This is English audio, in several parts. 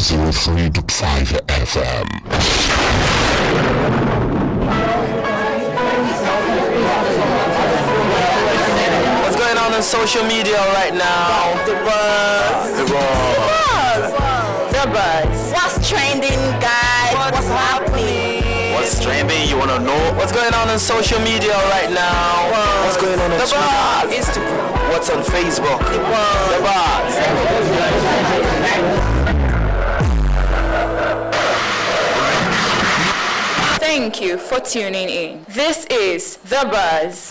103.5 FM. What's going on social media right now? The buzz. The buzz. What's trending, guys? What's happening? What's trending? You wanna know? What's going on social media right now? What's going on The Twitter? buzz. Instagram. What's on Facebook? The buzz. Thank you for tuning in. This is The Buzz.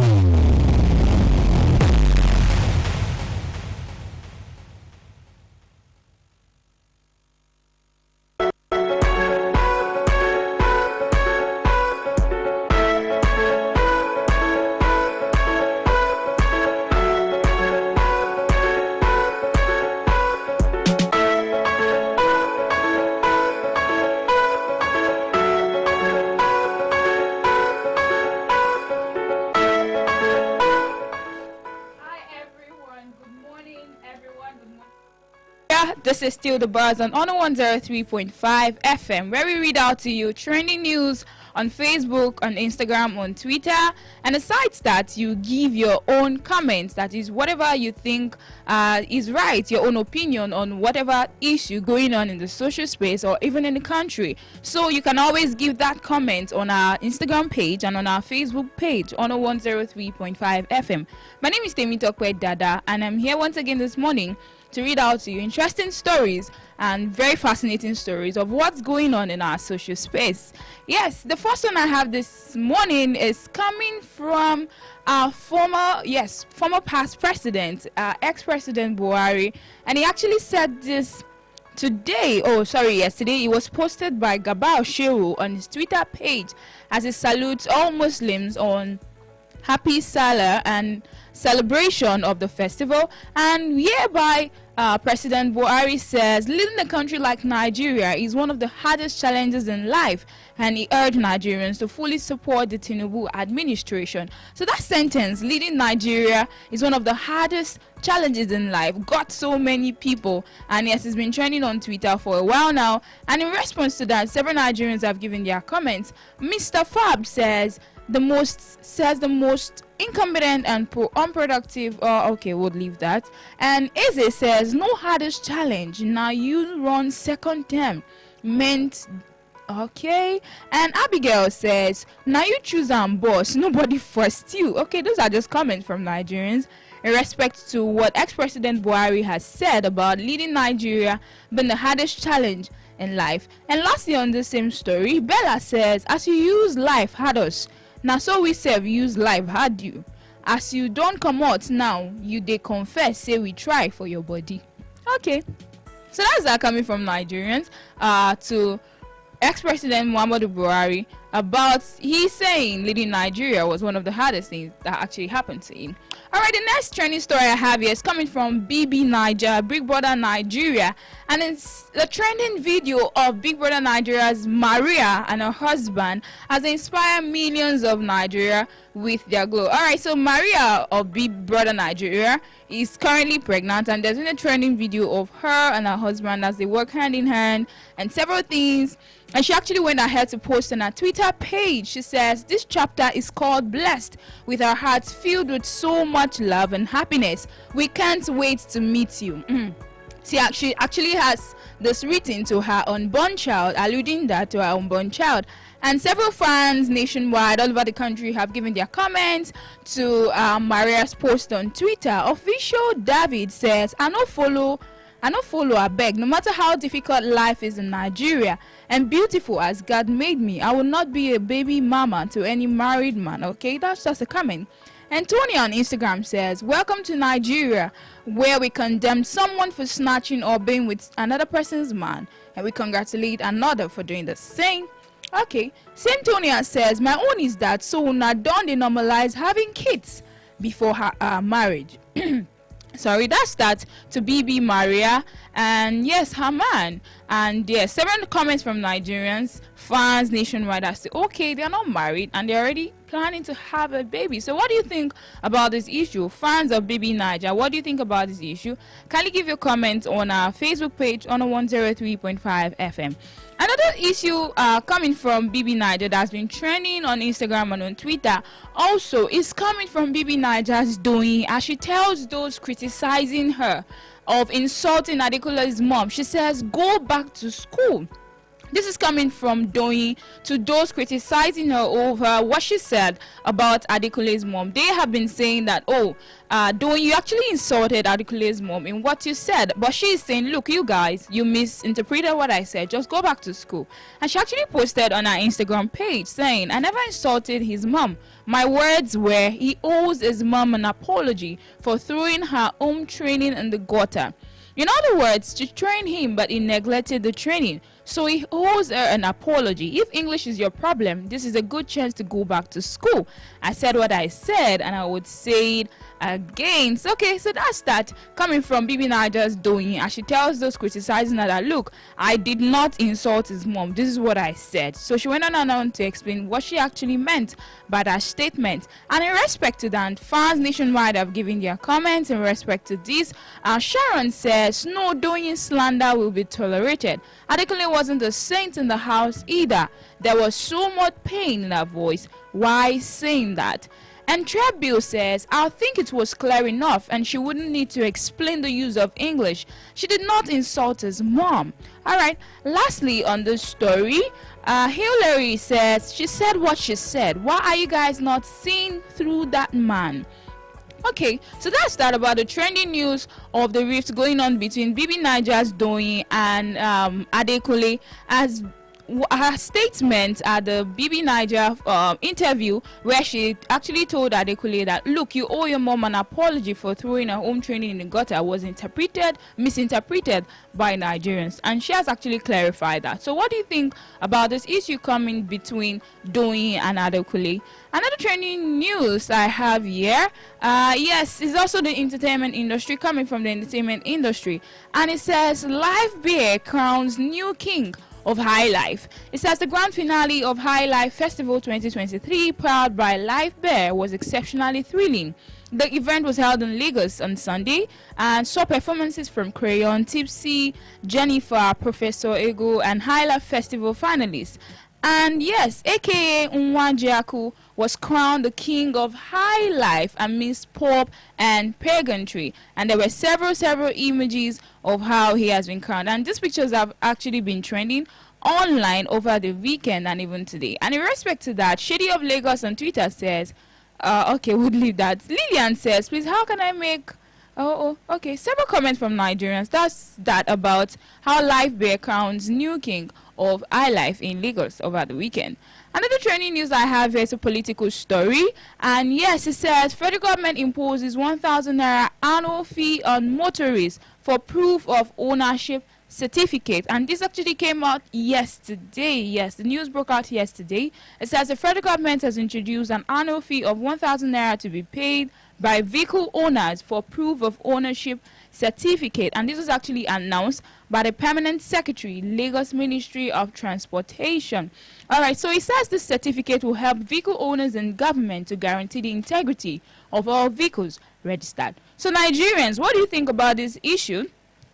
This is still The Buzz on 103.5 FM, where we read out to you trending news on Facebook, on Instagram, on Twitter, and aside that, you give your own comments. That is whatever you think is right, your own opinion on whatever issue going on in the social space or even in the country. So you can always give that comment on our Instagram page and on our Facebook page on 103.5 FM. My name is Temitope Dada, and I'm here once again this morning to read out to you interesting stories and very fascinating stories of what's going on in our social space. Yes, the first one I have this morning is coming from our former past president, ex-president Buhari, and he actually said this yesterday. It was posted by Gabao Shehu on his Twitter page as he salutes all Muslims on Happy Salah and celebration of the festival, and hereby President Buhari says leading a country like Nigeria is one of the hardest challenges in life, and he urged Nigerians to fully support the Tinubu administration. So that sentence, leading Nigeria is one of the hardest challenges in life, got so many people, and yes, it's been trending on Twitter for a while now, and in response to that, several Nigerians have given their comments. Mr. Fab says the most incompetent and unproductive. Okay, we'll leave that. And Eze says no hardest challenge. Now you run second term meant. Okay. And Abigail says now you choose and boss. Nobody first you. Okay, those are just comments from Nigerians in respect to what ex-president Buhari has said about leading Nigeria being the hardest challenge in life. And lastly, on the same story, Bella says as you use life hard us. Now so we serve use life hard you. As you don't come out now, you they confess, say we try for your body. Okay. So that's that coming from Nigerians to ex-president Muhammadu Buhari about he saying leading Nigeria was one of the hardest things that actually happened to him. Alright, the next trending story I have here is coming from BB Niger, Big Brother Nigeria, and it's the trending video of Big Brother Nigeria's Maria and her husband has inspired millions of Nigeria with their glow. Alright, so Maria of Big Brother Nigeria is currently pregnant, and there's been a trending video of her and her husband as they work hand in hand and several things. And she actually went ahead to post on her Twitter page. She says, this chapter is called Blessed, with our hearts filled with so much love and happiness. We can't wait to meet you. She actually has this written to her unborn child, alluding that to her unborn child. And several fans nationwide, all over the country, have given their comments to Maria's post on Twitter. Official David says, I no follow, I beg. No matter how difficult life is in Nigeria and beautiful as God made me, I will not be a baby mama to any married man. Okay, that's just a comment. And Tony on Instagram says, welcome to Nigeria, where we condemn someone for snatching or being with another person's man, and we congratulate another for doing the same. Okay, Saint Tonia says, my own is that so now don't they normalize having kids before her marriage. Sorry, that's that to BB Maria and yes, her man. And yes, several comments from Nigerians, fans nationwide as to okay, they're not married and they're already planning to have a baby. So what do you think about this issue? Fans of Baby Niger, what do you think about this issue? Kindly give your comments on our Facebook page on 103.5 FM. Another issue coming from Bibi Niger that's been trending on Instagram and on Twitter also is coming from Bibi Niger's doing as she tells those criticizing her of insulting Adekula's mom. She says, go back to school. This is coming from Doyin to those criticizing her over what she said about Adekule's mom. They have been saying that, Doyin, you actually insulted Adekule's mom in what you said. But she is saying, look, you guys, you misinterpreted what I said. Just go back to school. And she actually posted on her Instagram page saying, I never insulted his mom. My words were, he owes his mom an apology for throwing her home training in the gutter. In other words, she trained him, but he neglected the training. So he owes her an apology. If English is your problem, this is a good chance to go back to school. I said what I said, and I would say it again. So, okay, so that's that coming from Bibi Niger's doing as she tells those criticizing her that, look, I did not insult his mom. This is what I said. So she went on and on to explain what she actually meant by that statement. And in respect to that, fans nationwide have given their comments in respect to this. Sharon says, no doing slander will be tolerated. Adekule wasn't a saint in the house either. There was so much pain in her voice. Why saying that? And Trebill says, I think it was clear enough and she wouldn't need to explain the use of English. She did not insult his mom. Alright, lastly on this story, Hillary says, she said what she said. Why are you guys not seeing through that man? Okay, so that's that about the trending news of the rift going on between Bibi Niger's Doyin and Adekule, as her statement at the Bibi Niger interview, where she actually told Adekule that, look, you owe your mom an apology for throwing her home training in the gutter, was misinterpreted by Nigerians, and she has actually clarified that. So what do you think about this issue coming between Doyin and Adekule? Another trending news I have here, yes, is also the entertainment industry, coming from the entertainment industry, and it says Live Bear crowns new king of High Life. It says the grand finale of High Life Festival 2023, powered by Live Bear, was exceptionally thrilling. The event was held in Lagos on Sunday and saw performances from Crayon, Tipsy, Jennifer, Professor Ego, and High Life Festival finalists. And yes, aka Nwajiaku was crowned the king of High Life amidst pop and pageantry, and there were several images of how he has been crowned, and these pictures have actually been trending online over the weekend and even today. And in respect to that, Shady of Lagos on Twitter says, okay, we'll leave that. Lillian says, please, how can I make okay, several comments from Nigerians. That's that about how Life Bear crowns new king of iLife in Lagos over the weekend. Another trending news I have here is a political story, and yes, it says federal government imposes 1,000 naira annual fee on motorists for proof of ownership certificate, and this actually came out yesterday. Yes, the news broke out yesterday. It says the federal government has introduced an annual fee of 1,000 naira to be paid by vehicle owners for proof of ownership certificate, and this was actually announced by the permanent secretary, Lagos Ministry of Transportation. All right, so it says this certificate will help vehicle owners and government to guarantee the integrity of all vehicles registered. So Nigerians, what do you think about this issue?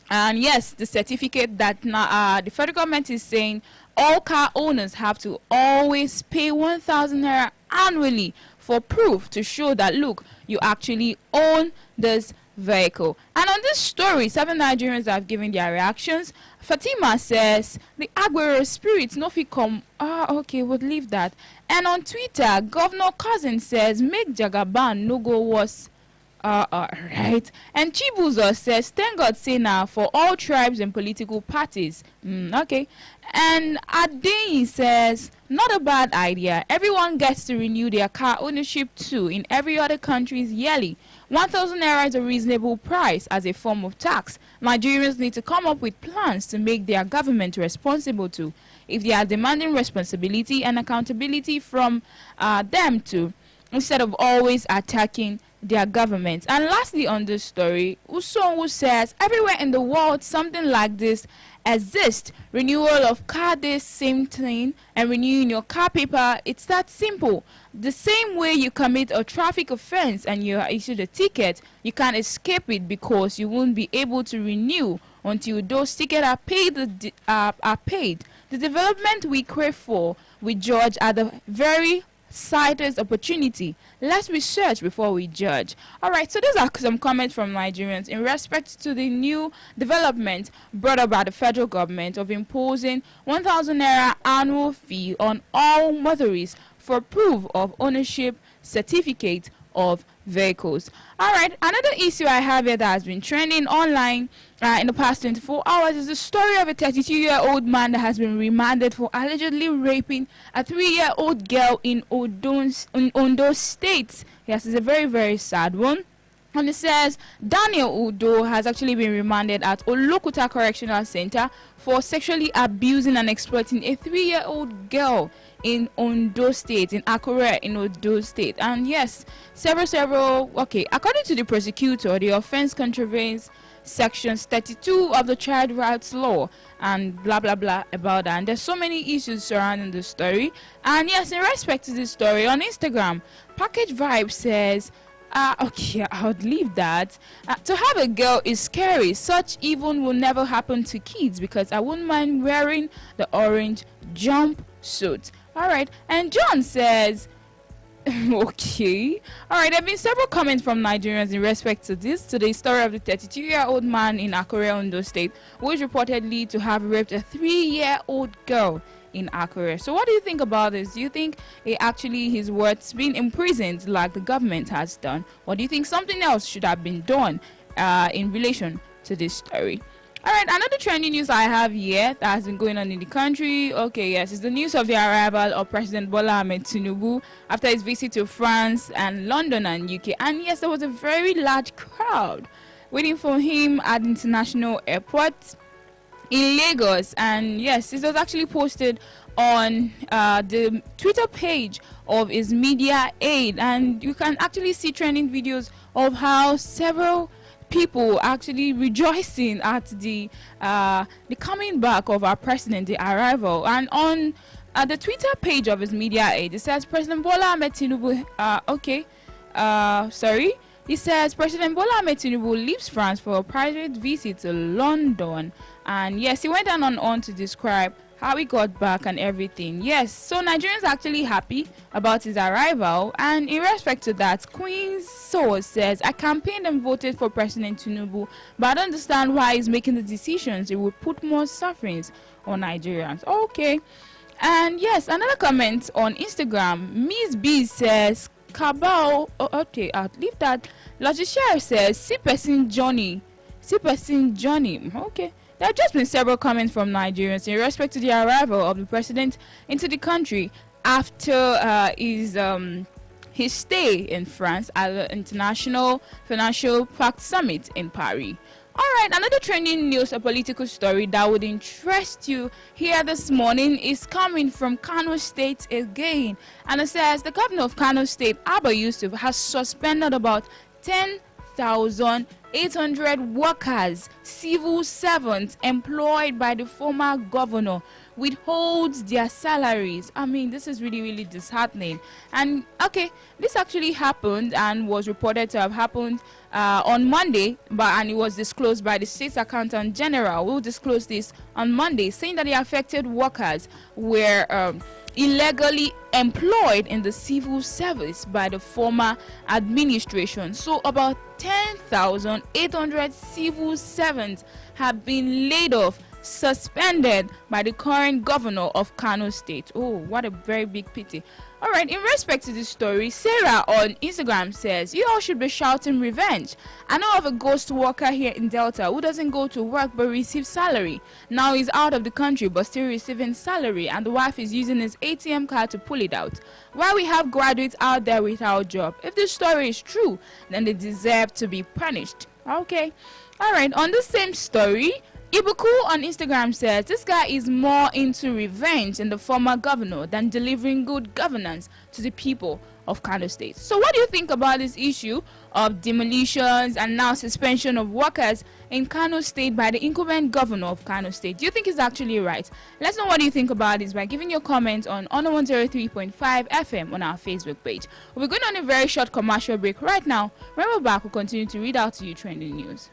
And yes, the certificate that the federal government is saying all car owners have to always pay 1,000 naira annually for proof to show that, look, you actually own this vehicle. And on this story, 7 Nigerians have given their reactions. Fatima says the Aguero spirits no fit come. Okay, we'll leave that. And on Twitter, Governor Cousin says make Jagaban no go worse. Right. And Chibuzo says, thank God say now for all tribes and political parties. Okay. And Adeyi says, not a bad idea. Everyone gets to renew their car ownership too in every other countries yearly. 1,000 naira is a reasonable price as a form of tax. Nigerians need to come up with plans to make their government responsible too, if they are demanding responsibility and accountability from them too, instead of always attacking their government. And lastly on this story, Usonwu says everywhere in the world something like this exists. Renewal of car days, same thing, and renewing your car paper, it's that simple. The same way you commit a traffic offense and you are issued a ticket, you can't escape it because you won't be able to renew until those tickets are paid. The development we crave for, we judge at the very slightest opportunity. Let's research before we judge. Alright, so these are some comments from Nigerians in respect to the new development brought up by the federal government of imposing 1,000 naira annual fee on all motorists for proof of ownership certificate of vehicles. Alright, another issue I have here that has been trending online in the past 24 hours is the story of a 32-year-old man that has been remanded for allegedly raping a 3-year-old girl in Ondo State. Yes, it's a very, very sad one. And it says Daniel Udo has actually been remanded at Olokuta Correctional Center for sexually abusing and exploiting a 3-year-old girl in Ondo State, in Akure, in Ondo State. And yes, okay, according to the prosecutor, the offense contravenes sections 32 of the child rights law and blah blah blah about that. And there's so many issues surrounding the story. And yes, in respect to this story on Instagram, Package Vibe says, okay, I would leave that. To have a girl is scary. Such even will never happen to kids because I wouldn't mind wearing the orange jumpsuit. Alright, and John says, okay. Alright, there have been several comments from Nigerians in respect to this, to the story of the 32-year-old man in Akure, Ondo State, who is reportedly to have raped a 3-year-old girl in Akure. So what do you think about this? Do you think he's worth being imprisoned like the government has done? Or do you think something else should have been done in relation to this story? Alright, another trending news I have here that has been going on in the country. Okay, yes, it's the news of the arrival of President Bola Ahmed Tinubu after his visit to France and London and UK. And yes, there was a very large crowd waiting for him at the international airport in Lagos. And yes, this was actually posted on the Twitter page of his media aide, and you can actually see trending videos of how several people actually rejoicing at the coming back of our president, the arrival. And on the Twitter page of his media aide, it says President Bola Ahmed Tinubu he says President Bola Ahmed Tinubu leaves France for a private visit to London. And yes, he went on to describe how he got back and everything. Yes, so Nigerians are actually happy about his arrival. And in respect to that, Queen Source says, I campaigned and voted for President Tinubu, but I don't understand why he's making the decisions. It would put more sufferings on Nigerians. Okay. And yes, another comment on Instagram, Miss B says, Cabal, okay, I'll leave that. Logician says, see person Johnny. Okay. There have just been several comments from Nigerians in respect to the arrival of the president into the country after his stay in France at the International Financial Pact Summit in Paris. Alright, another trending news, a political story that would interest you here this morning is coming from Kano State again. And it says the governor of Kano State, Abba Yusuf, has suspended about 10,800 workers, civil servants employed by the former governor, withholds their salaries. I mean, this is really, really disheartening. And okay, this actually happened and was reported to have happened on Monday, and it was disclosed by the State Accountant General. We'll disclose this on Monday, saying that the affected workers were illegally employed in the civil service by the former administration. So about 10,800 civil servants have been laid off, suspended by the current governor of Kano State. Oh, what a very big pity. Alright, in respect to this story, Sarah on Instagram says, you all should be shouting revenge. I know of a ghost worker here in Delta who doesn't go to work but receives salary. Now he's out of the country but still receiving salary, and the wife is using his ATM card to pull it out. While we have graduates out there without job, if this story is true, then they deserve to be punished. Okay. Alright, on the same story, Ibuku on Instagram says this guy is more into revenge in the former governor than delivering good governance to the people of Kano State. So what do you think about this issue of demolitions and now suspension of workers in Kano State by the incumbent governor of Kano State? Do you think it's actually right? Let's know what you think about this by giving your comments on 103.5 FM on our Facebook page. We'll be going on a very short commercial break right now. When we're back, we'll continue to read out to you trending news.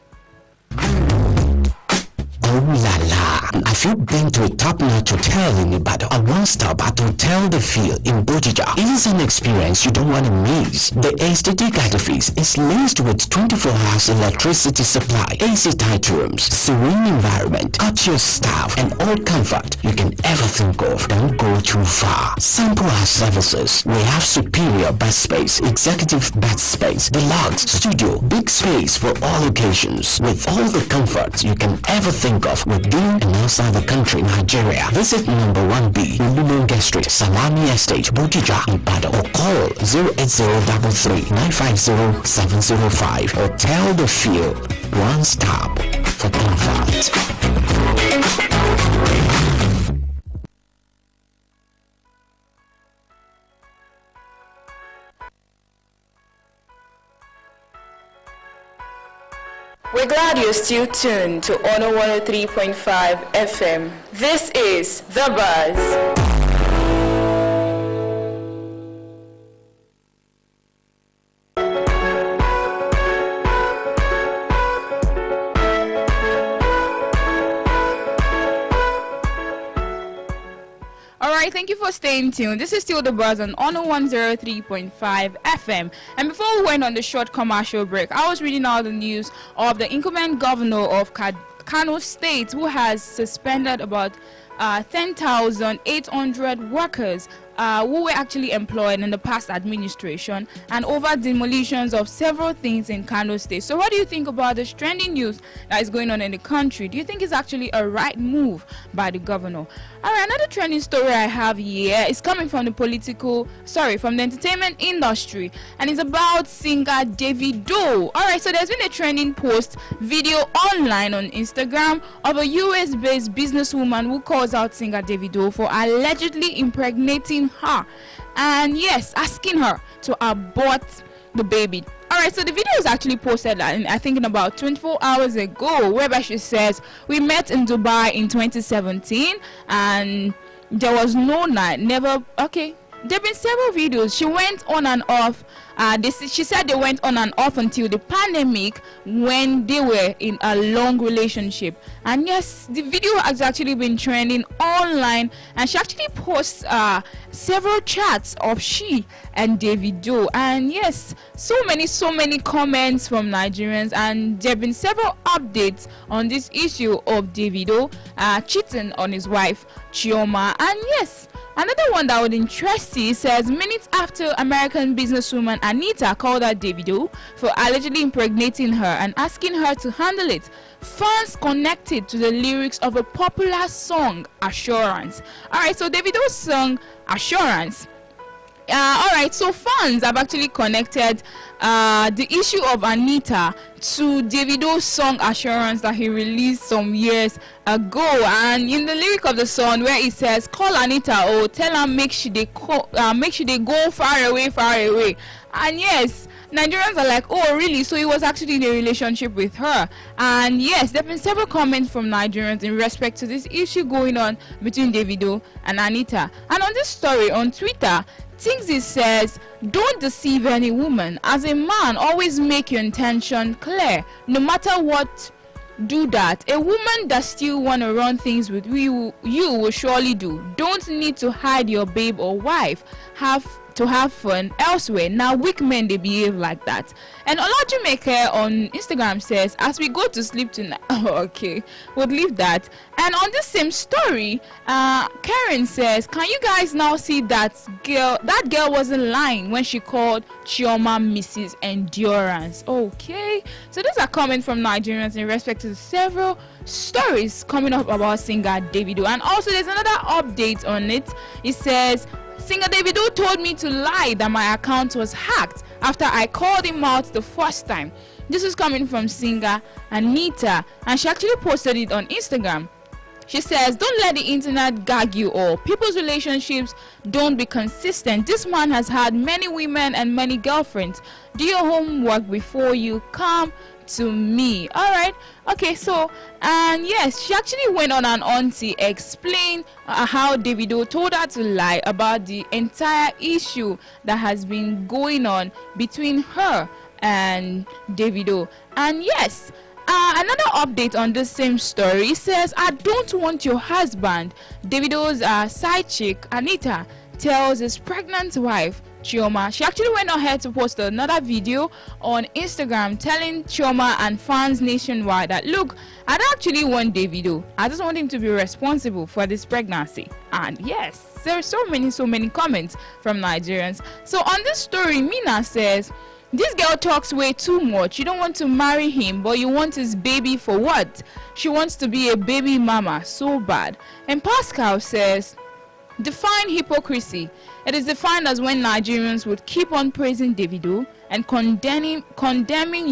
Oh la la! Have you been to a top-notch hotel in Ibadan? A one-stop at Hotel The Field in Bodija. It is an experience you don't want to miss. The aesthetic edifice is laced with 24 hours electricity supply, AC tight rooms, serene environment, courteous staff, and all comfort you can ever think of. Don't go too far. Sample our services. We have superior bed space, executive bed space, deluxe studio, big space for all occasions, with all the comforts you can ever think of within and outside the country, Nigeria. Visit number 1B, Ululunge Street, Salami Estate, Bodija, Ibadan, or call 08033-950-705. Hotel The Field, one stop for comfort. We're glad you're still tuned to Ono 103.5 FM. This is The Buzz. Alright, thank you for staying tuned. This is still The Buzz on 103.5 FM. And before we went on the short commercial break, I was reading out the news of the incumbent governor of Kano State, who has suspended about 10,800 workers who were actually employed in the past administration, and over demolitions of several things in Kano State. So what do you think about this trending news that is going on in the country? Do you think it's actually a right move by the governor? Alright, another trending story I have here is coming from from the entertainment industry, and it's about singer Davido. Alright, so there's been a trending post video online on Instagram of a US-based businesswoman who calls out singer Davido for allegedly impregnating her, and yes, asking her to abort the baby. Alright, so the video is actually posted, I think, in about 24 hours ago, whereby she says, "We met in Dubai in 2017 and there was no night, never." Okay, there have been several videos. She went on and off. She said they went on and off until the pandemic, when they were in a long relationship. And yes, the video has actually been trending online, and she actually posts several chats of she and Davido. And yes, so many comments from Nigerians, and there have been several updates on this issue of Davido cheating on his wife Chioma. And yes, another one that would interest you says, minutes after American businesswoman Anita called out Davido for allegedly impregnating her and asking her to handle it, fans connected to the lyrics of a popular song, Assurance. Alright, so Davido's song Assurance. Alright, so fans have actually connected the issue of Anita to Davido's song Assurance that he released some years ago. And in the lyric of the song, where it says, "Call Anita, oh, tell her make she they go far away, far away." And yes, Nigerians are like, "Oh, really?" So he was actually in a relationship with her. And yes, there have been several comments from Nigerians in respect to this issue going on between Davido and Anita. And on this story on Twitter, Tingzy says, "Don't deceive any woman. As a man, always make your intention clear. No matter what, do that. A woman that still want to run things with you will surely do. Don't need to hide your babe or wife. Have fun elsewhere. Now weak men, they behave like that." And Olajimeke on Instagram says, "As we go to sleep tonight." Oh, okay, we'll leave that. And on the same story, Karen says, "Can you guys now see that girl? That girl wasn't lying when she called Chioma Mrs. Endurance." Okay, so those are comments from Nigerians in respect to several stories coming up about singer Davido. And also there's another update on it. It says, "Singer Davido told me to lie that my account was hacked after I called him out the first time." This is coming from singer Anita, and she actually posted it on Instagram. She says, don't let the internet gag you all. People's relationships don't be consistent. This man has had many women and many girlfriends. Do your homework before you come to me. All right. Okay, so and yes, she actually went on to explain how Davido told her to lie about the entire issue that has been going on between her and Davido. And yes, another update on this same story says, I don't want your husband. Davido's side chick Anita tells his pregnant wife Chioma. She actually went ahead to post another video on Instagram telling Chioma and fans nationwide that, look, I don't actually want Davido. I just want him to be responsible for this pregnancy. And yes, there are so many comments from Nigerians. So on this story, Mina says, this girl talks way too much. You don't want to marry him, but you want his baby for what? She wants to be a baby mama. So bad. And Pascal says, define hypocrisy. It is defined as when Nigerians would keep on praising Davido and condemning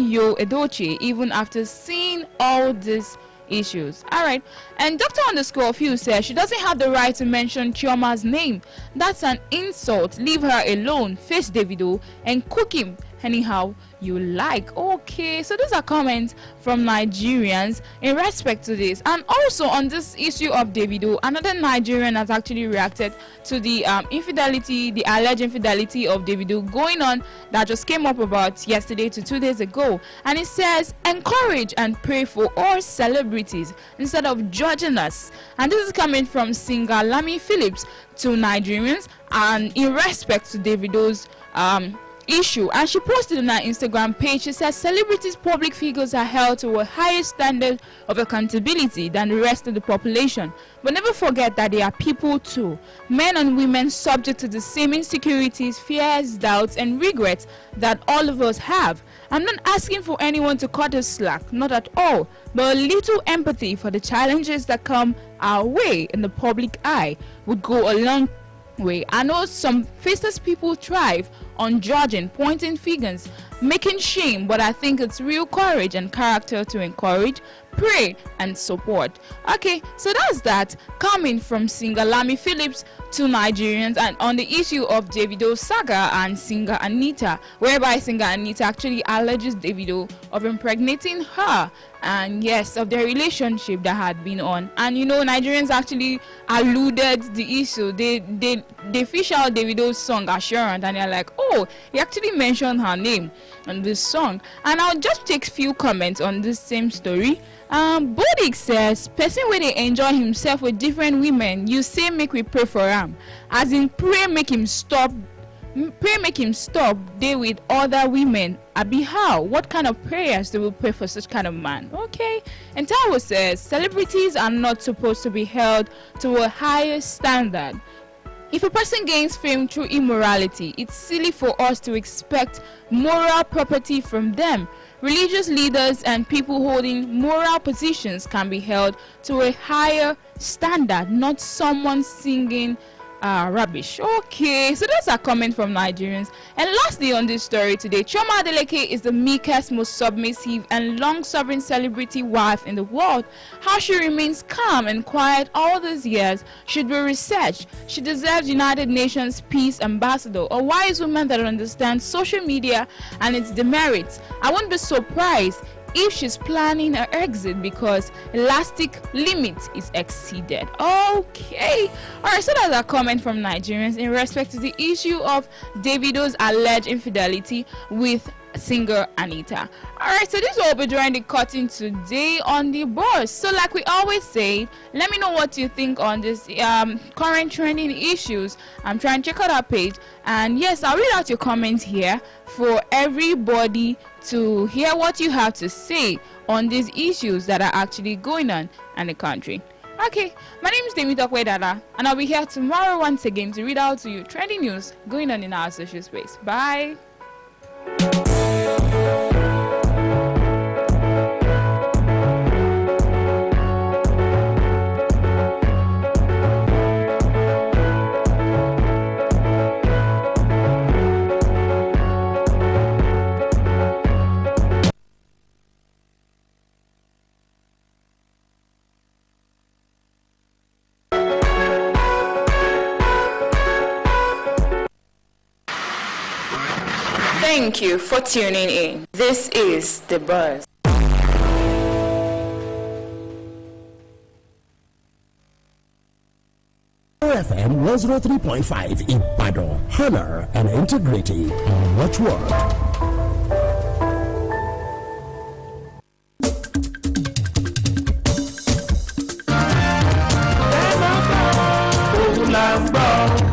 Yo Edochie even after seeing all these issues. Alright, and Dr. Underscore Few says she doesn't have the right to mention Chioma's name. That's an insult. Leave her alone. Face Davido and cook him anyhow you like. Okay, so those are comments from Nigerians in respect to this. And also on this issue of Davido, another Nigerian has actually reacted to the infidelity, the alleged infidelity of Davido going on that just came up about yesterday to 2 days ago. And it says, encourage and pray for all celebrities instead of judging us. And this is coming from singer Lami Phillips to Nigerians and in respect to Davido's issue. And she posted on her Instagram page, she says, celebrities, public figures are held to a higher standard of accountability than the rest of the population, but never forget that they are people too, men and women subject to the same insecurities, fears, doubts and regrets that all of us have. I'm not asking for anyone to cut us slack, not at all, but a little empathy for the challenges that come our way in the public eye would go a long way. I know some faceless people thrive on judging, pointing fingers, making shame, but I think it's real courage and character to encourage, pray and support. Okay, so that's that coming from singer Lami Phillips to Nigerians and on the issue of Davido saga and singer Anita, whereby singer Anita actually alleges Davido of impregnating her, and yes, of their relationship that had been on. And you know, Nigerians actually alluded the issue. They fish out Davido's song Assurance and they're like, oh, he actually mentioned her name on this song. And I'll just take few comments on this same story. Bodik says, person where they enjoy himself with different women, you say make we pray for him, as in pray make him stop they with other women. Abi how? What kind of prayers they will pray for such kind of man? Okay. And Tawo says, celebrities are not supposed to be held to a higher standard. If a person gains fame through immorality, it's silly for us to expect moral property from them. Religious leaders and people holding moral positions can be held to a higher standard, not someone singing rubbish. Okay, so that's a comment from Nigerians. And lastly on this story today, Chioma Adeleke is the meekest, most submissive and long-suffering celebrity wife in the world. How she remains calm and quiet all these years should be researched. She deserves United Nations Peace Ambassador, a wise woman that understands social media and its demerits. I won't be surprised if she's planning her exit because elastic limit is exceeded. Okay, all right, so that's a comment from Nigerians in respect to the issue of Davido's alleged infidelity with singer Anita. All right, so this will be drawing the curtain today on the buzz. So like we always say, let me know what you think on this current trending issues. I'm trying to check out our page, and yes, I'll read out your comments here for everybody to hear what you have to say on these issues that are actually going on in the country. Okay, my name is Temitope Dada, and I'll be here tomorrow once again to read out to you trending news going on in our social space. Bye. Thank you for tuning in. This is The Buzz. FM 103.5 Ibadan. Honor and integrity. Watchword. Lambda.